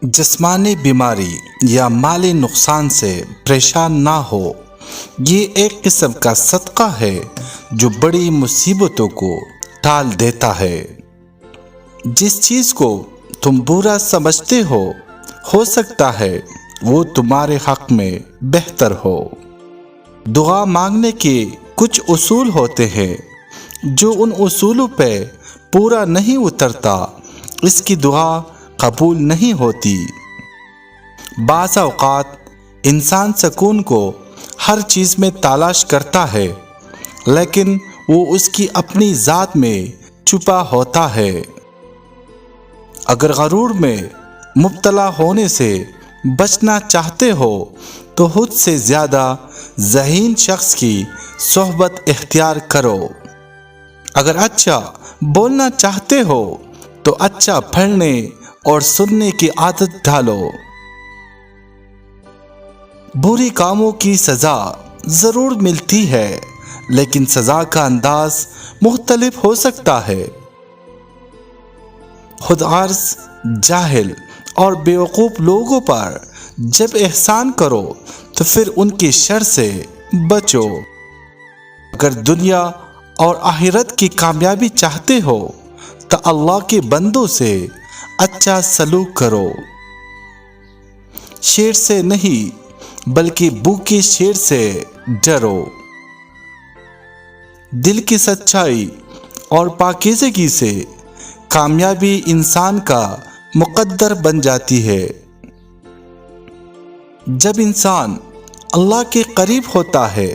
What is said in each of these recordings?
जिस्मानी बीमारी या माली नुकसान से परेशान ना हो। ये एक किस्म का सदका है जो बड़ी मुसीबतों को टाल देता है। जिस चीज़ को तुम बुरा समझते हो सकता है वो तुम्हारे हक में बेहतर हो। दुआ मांगने के कुछ उसूल होते हैं, जो उन उसूलों पे पूरा नहीं उतरता इसकी दुआ कबूल नहीं होती। बाज़ औक़ात इंसान सुकून को हर चीज़ में तलाश करता है, लेकिन वो उसकी अपनी ज़ात में छुपा होता है। अगर गरूर में मुब्तला होने से बचना चाहते हो तो खुद से ज़्यादा ज़हीन शख्स की सोहबत इख्तियार करो। अगर अच्छा बोलना चाहते हो तो अच्छा पढ़ने और सुनने की आदत डालो। बुरी कामों की सज़ा ज़रूर मिलती है, लेकिन सज़ा का अंदाज मुख्तलिफ हो सकता है। खुदगर्ज़, जाहिल और बेवकूफ़ लोगों पर जब एहसान करो तो फिर उनके शर से बचो। अगर दुनिया और आखिरत की कामयाबी चाहते हो तो अल्लाह के बंदों से अच्छा सलूक करो। शेर से नहीं बल्कि भूखे शेर से डरो। दिल की सच्चाई और पाकीज़गी से कामयाबी इंसान का मुक़द्दर बन जाती है। जब इंसान अल्लाह के करीब होता है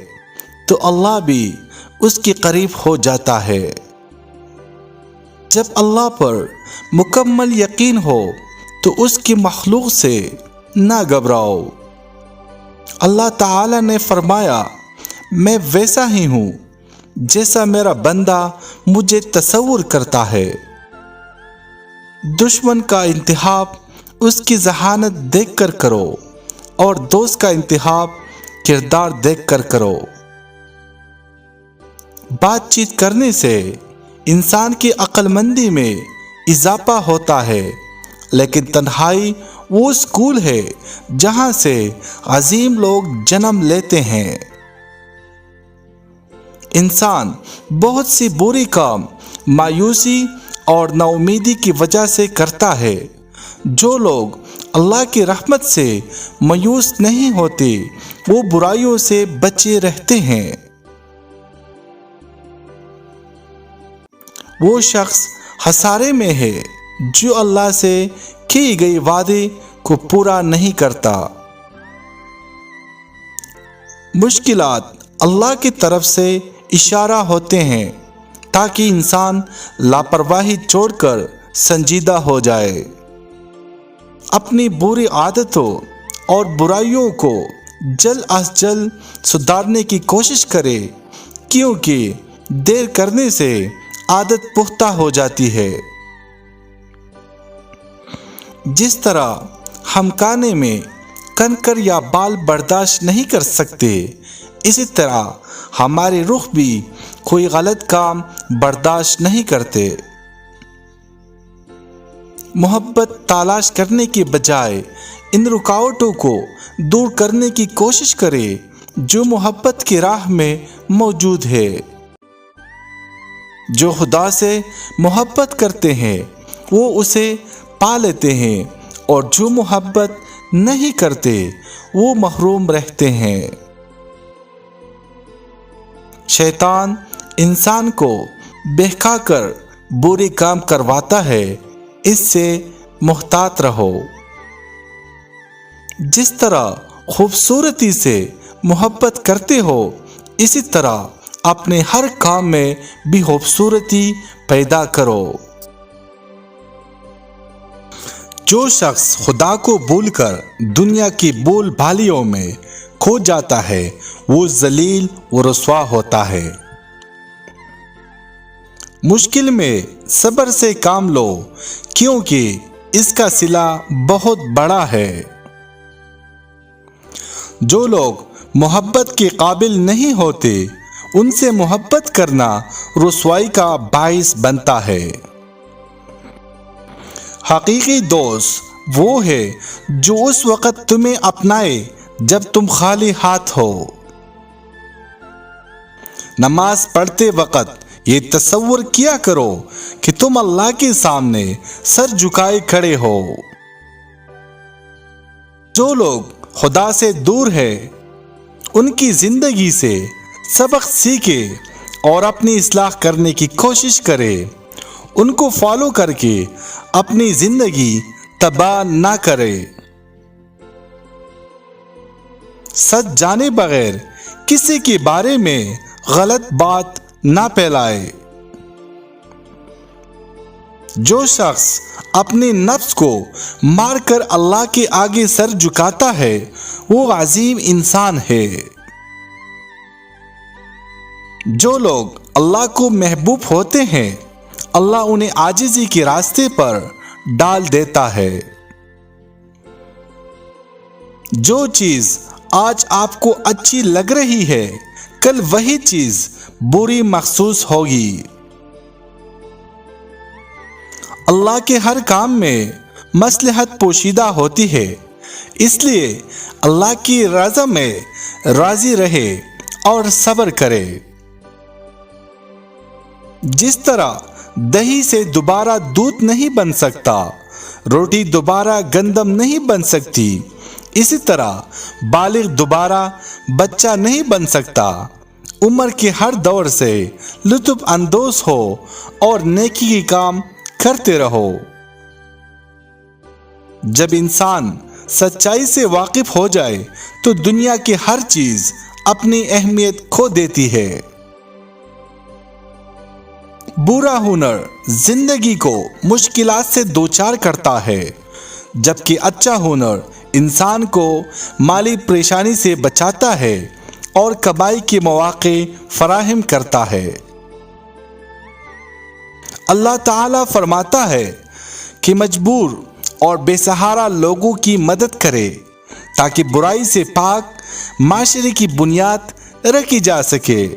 तो अल्लाह भी उसके करीब हो जाता है। जब अल्लाह पर मुकम्मल यकीन हो तो उसकी मखलूक से ना घबराओ। अल्लाह ताला ने फरमाया, मैं वैसा ही हूँ जैसा मेरा बंदा मुझे तसव्वुर करता है। दुश्मन का इंतखाब उसकी जहानत देखकर करो और दोस्त का इंतखाब किरदार देखकर करो। बातचीत करने से इंसान की अक्लमंदी में इजाफा होता है, लेकिन तन्हाई वो स्कूल है जहाँ से अजीम लोग जन्म लेते हैं। इंसान बहुत सी बुरी काम मायूसी और नाउमीदी की वजह से करता है। जो लोग अल्लाह की रहमत से मायूस नहीं होते वो बुराइयों से बचे रहते हैं। वो शख्स खसारे में है जो अल्लाह से की गई वादे को पूरा नहीं करता। मुश्किलात अल्लाह की तरफ से इशारा होते हैं ताकि इंसान लापरवाही छोड़कर संजीदा हो जाए। अपनी बुरी आदतों और बुराइयों को जल्द अज जल्द सुधारने की कोशिश करे, क्योंकि देर करने से आदत पुख्ता हो जाती है। जिस तरह हम खाने में कंकर या बाल बर्दाश्त नहीं कर सकते, इसी तरह हमारे रुख भी कोई गलत काम बर्दाश्त नहीं करते। मोहब्बत तलाश करने के बजाय इन रुकावटों को दूर करने की कोशिश करें जो मोहब्बत की राह में मौजूद है। जो खुदा से मोहब्बत करते हैं वो उसे पा लेते हैं, और जो मोहब्बत नहीं करते वो महरूम रहते हैं। शैतान इंसान को बहकाकर बुरे काम करवाता है, इससे मुहतात रहो। जिस तरह खूबसूरती से मोहब्बत करते हो, इसी तरह अपने हर काम में भी खूबसूरती पैदा करो। जो शख्स खुदा को भूलकर दुनिया की बोल भालियों में खो जाता है वो जलील व रुस्वा होता है। मुश्किल में सब्र से काम लो, क्योंकि इसका सिला बहुत बड़ा है। जो लोग मोहब्बत के काबिल नहीं होते उनसे मोहब्बत करना रुसवाई का बाइस बनता है। हकीकी दोस्त وہ ہے جو اس وقت تمہیں اپنائے جب تم خالی ہاتھ ہو۔ نماز پڑھتے وقت یہ تصور کیا کرو کہ تم اللہ کے سامنے سر جھکائے کھڑے ہو۔ جو لوگ خدا سے دور ہے ان کی زندگی سے سبق سیکھے اور اپنی اصلاح کرنے کی کوشش کرے، ان کو فالو کر کے اپنی زندگی تباہ نہ کرے۔ سچ جانے بغیر کسی کے بارے میں غلط بات نہ پھیلائے۔ جو شخص اپنے نفس کو مار کر اللہ کے آگے سر جھکاتا ہے وہ عظیم انسان ہے۔ جو لوگ اللہ کو محبوب ہوتے ہیں اللہ انہیں عاجزی کے راستے پر ڈال دیتا ہے۔ جو چیز آج آپ کو اچھی لگ رہی ہے کل وہی چیز بری محسوس ہوگی۔ اللہ کے ہر کام میں مصلحت پوشیدہ ہوتی ہے، اس لیے اللہ کی رضا میں راضی رہے اور صبر کرے۔ جس طرح دہی سے دوبارہ دودھ نہیں بن سکتا، روٹی دوبارہ گندم نہیں بن سکتی، اسی طرح بالغ دوبارہ بچہ نہیں بن سکتا۔ عمر کے ہر دور سے لطف اندوز ہو اور نیکی کے کام کرتے رہو۔ جب انسان سچائی سے واقف ہو جائے تو دنیا کی ہر چیز اپنی اہمیت کھو دیتی ہے۔ برا ہنر زندگی کو مشکلات سے دوچار کرتا ہے، جبکہ اچھا ہنر انسان کو مالی پریشانی سے بچاتا ہے اور کمائی کے مواقع فراہم کرتا ہے۔ اللہ تعالیٰ فرماتا ہے کہ مجبور اور بے سہارا لوگوں کی مدد کرے تاکہ برائی سے پاک معاشرے کی بنیاد رکھی جا سکے۔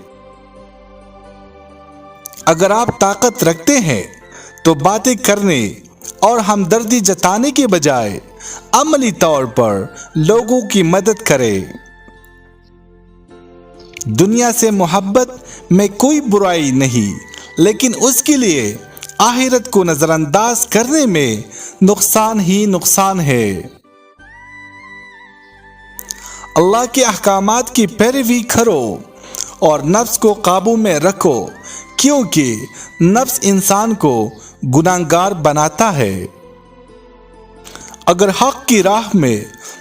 اگر آپ طاقت رکھتے ہیں تو باتیں کرنے اور ہمدردی جتانے کے بجائے عملی طور پر لوگوں کی مدد کریں۔ دنیا سے محبت میں کوئی برائی نہیں، لیکن اس کے لیے آخرت کو نظر انداز کرنے میں نقصان ہی نقصان ہے۔ اللہ کے احکامات کی پیروی کرو اور نفس کو قابو میں رکھو، کیونکہ نفس انسان کو گناہگار بناتا ہے۔ اگر حق کی راہ میں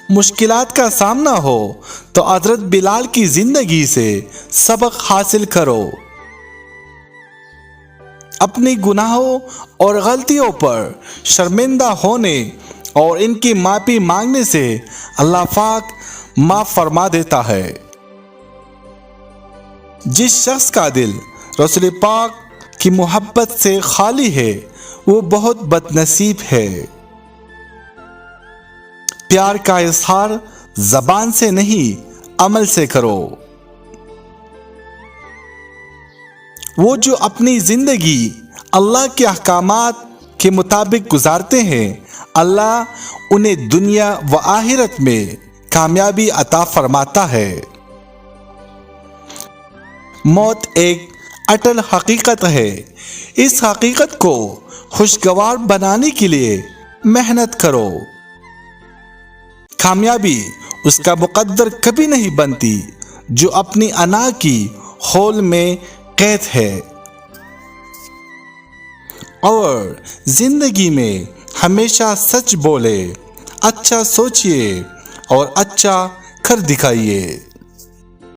مشکلات کا سامنا ہو تو حضرت بلال کی زندگی سے سبق حاصل کرو۔ اپنی گناہوں اور غلطیوں پر شرمندہ ہونے اور ان کی معافی مانگنے سے اللہ پاک معاف فرما دیتا ہے۔ جس شخص کا دل رسول پاک کی محبت سے خالی ہے وہ بہت بد نصیب ہے۔ پیار کا اظہار زبان سے نہیں عمل سے کرو۔ وہ جو اپنی زندگی اللہ کے احکامات کے مطابق گزارتے ہیں اللہ انہیں دنیا و آخرت میں کامیابی عطا فرماتا ہے۔ موت ایک اٹل حقیقت ہے، اس حقیقت کو خوشگوار بنانے کے لیے محنت کرو۔ کامیابی اس کا مقدر کبھی نہیں بنتی جو اپنی انا کی خول میں قید ہے۔ اور زندگی میں ہمیشہ سچ بولے، اچھا سوچئے اور اچھا کر دکھائیے۔